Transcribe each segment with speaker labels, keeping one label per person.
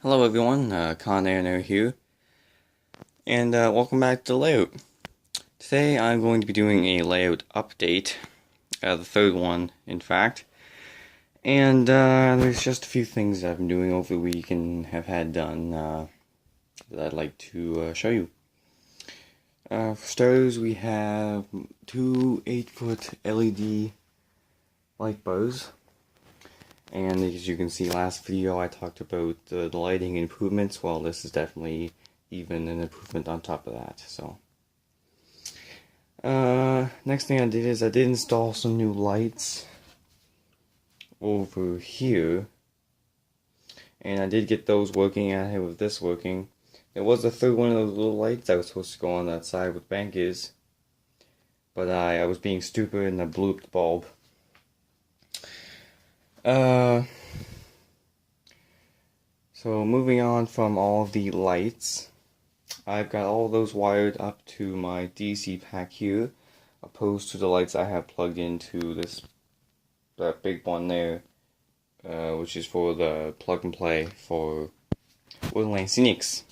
Speaker 1: Hello everyone, Con Air here, and welcome back to Layout. Today I'm going to be doing a layout update, the third one in fact, and there's just a few things I've been doing over the week and have had done that I'd like to show you. For starters, we have two 8-foot LED light bars. And as you can see, last video I talked about the lighting improvements. Well, this is definitely even an improvement on top of that. So, next thing I did is I did install some new lights over here, and I did get those working. I have this working. There was a third one of those little lights that was supposed to go on that side where the bank is, but I was being stupid and I blew up the bulb. So moving on from all of the lights, I've got all those wired up to my DC pack here, opposed to the lights I have plugged into that big one there, which is for the plug and play for Woodland Scenics.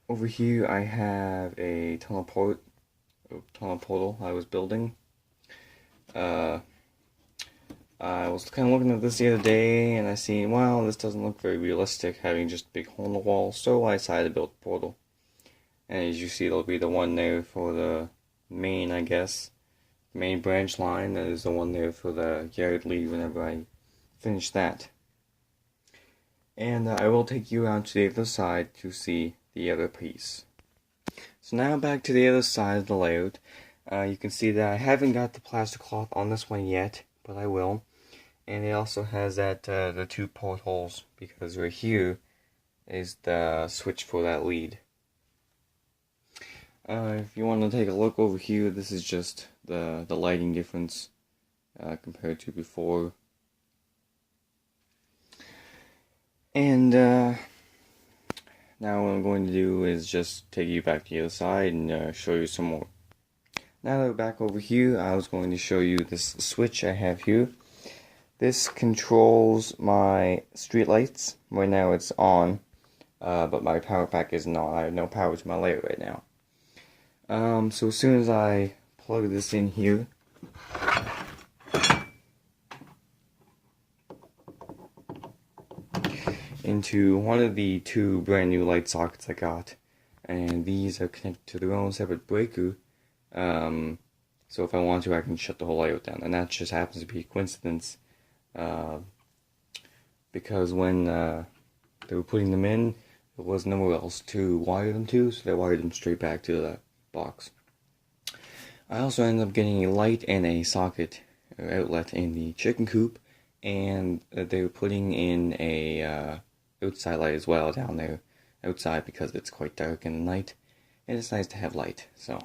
Speaker 1: Over here I have a tunnel portal I was building. I was kind of looking at this the other day, and I seen, wow, this doesn't look very realistic, having just a big hole in the wall, so I decided to build a portal. And as you see, there'll be the one there for the main, I guess, main branch line. That is the one there for the yard lead whenever I finish that. And I will take you around to the other side to see the other piece. So now back to the other side of the layout. You can see that I haven't got the plastic cloth on this one yet, but I will. And it also has that the two portholes, because right here is the switch for that lead. If you want to take a look over here, this is just the lighting difference compared to before. And now what I'm going to do is just take you back to the other side and show you some more. Now that we're back over here, I was going to show you this switch I have here. This controls my street lights. Right now it's on, but my power pack isn't on. I have no power to my layout right now. So as soon as I plug this in here, into one of the two brand new light sockets I got, and these are connected to their own separate breaker, so if I want to, I can shut the whole layout down, and that just happens to be a coincidence. Because when they were putting them in, there was nowhere else to wire them to, so they wired them straight back to the box. I also ended up getting a light and a socket or outlet in the chicken coop, and they were putting in a outside light as well down there outside, because it's quite dark in the night, and it's nice to have light. So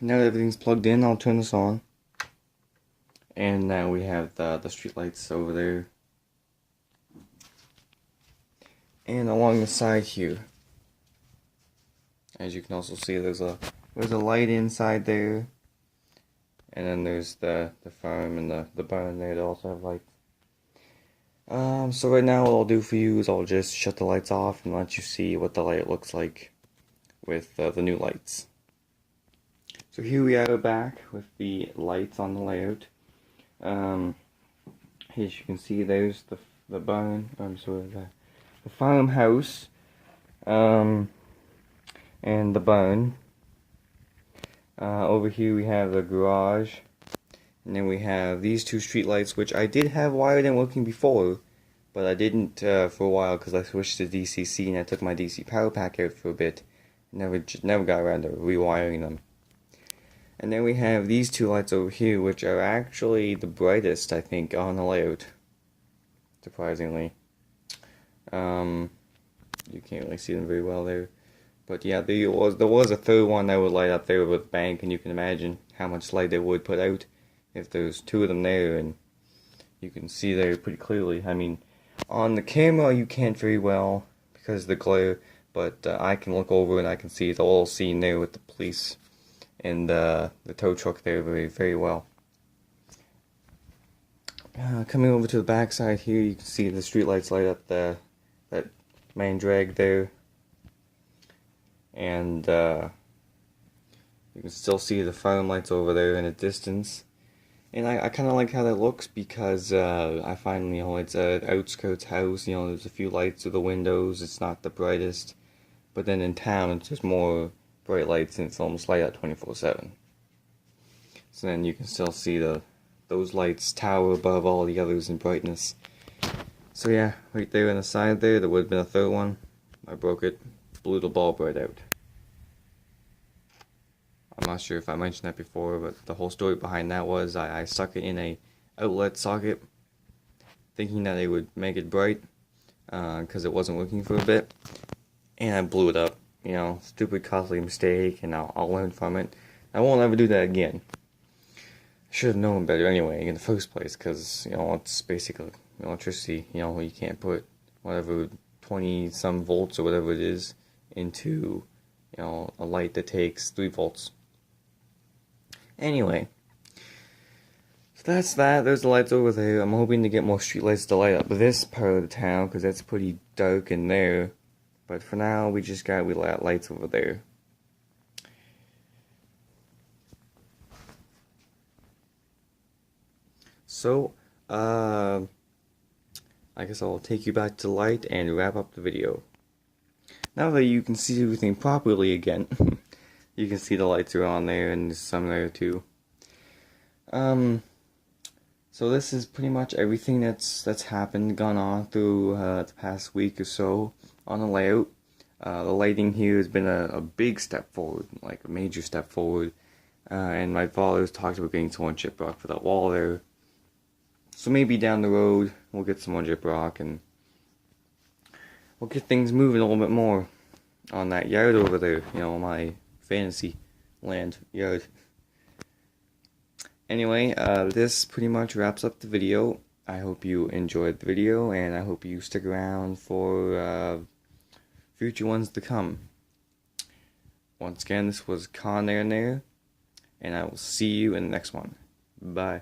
Speaker 1: now that everything's plugged in, I'll turn this on. And now we have the street lights over there. And along the side here, as you can also see, there's a light inside there. And then there's the farm and the barn there that also have lights. So right now what I'll do for you is I'll just shut the lights off and let you see what the layout looks like with the new lights. So here we are back with the lights on the layout. As you can see, there's the barn, the farmhouse, and the barn. Over here we have the garage, and then we have these two street lights, which I did have wired and working before, but I didn't for a while because I switched to DCC and I took my DC power pack out for a bit. Never got around to rewiring them. And then we have these two lights over here, which are actually the brightest, I think, on the layout. Surprisingly. You can't really see them very well there. But yeah, there was a third one that would light up there with the bank, and you can imagine how much light they would put out if there's two of them there, and you can see there pretty clearly. I mean, on the camera you can't very well because of the glare, but I can look over and I can see the whole scene there with the police and the tow truck there very, very well. Coming over to the back side here, you can see the streetlights light up that main drag there, and you can still see the fountain lights over there in the distance. And I kind of like how that looks because I find, it's an outskirts house, there's a few lights through the windows, it's not the brightest. But then in town, it's just more bright lights and it's almost light out 24/7. So then you can still see those lights tower above all the others in brightness. So yeah, right there on the side there would have been a third one. I broke it, blew the bulb right out. I'm not sure if I mentioned that before, but the whole story behind that was I stuck it in a outlet socket, thinking that it would make it bright, because it wasn't working for a bit, and I blew it up. Stupid, costly mistake, and I'll learn from it. I won't ever do that again. I should have known better anyway in the first place, because it's basically electricity. You can't put whatever 20-some volts or whatever it is into a light that takes 3 volts. Anyway, so that's that. There's the lights over there. I'm hoping to get more street lights to light up this part of the town because that's pretty dark in there. But for now, we got lights over there. So, I guess I'll take you back to light and wrap up the video. Now that you can see everything properly again, you can see the lights are on there and there's some there too. So this is pretty much everything that's gone on through the past week or so on the layout. The lighting here has been a big step forward, like a major step forward. And my father's talked about getting some more gyprock for that wall there. So maybe down the road we'll get some more gyprock and we'll get things moving a little bit more on that yard over there, my fantasy land yard. Anyway, this pretty much wraps up the video. I hope you enjoyed the video, and I hope you stick around for future ones to come. Once again, this was Con Air, and I will see you in the next one. Bye.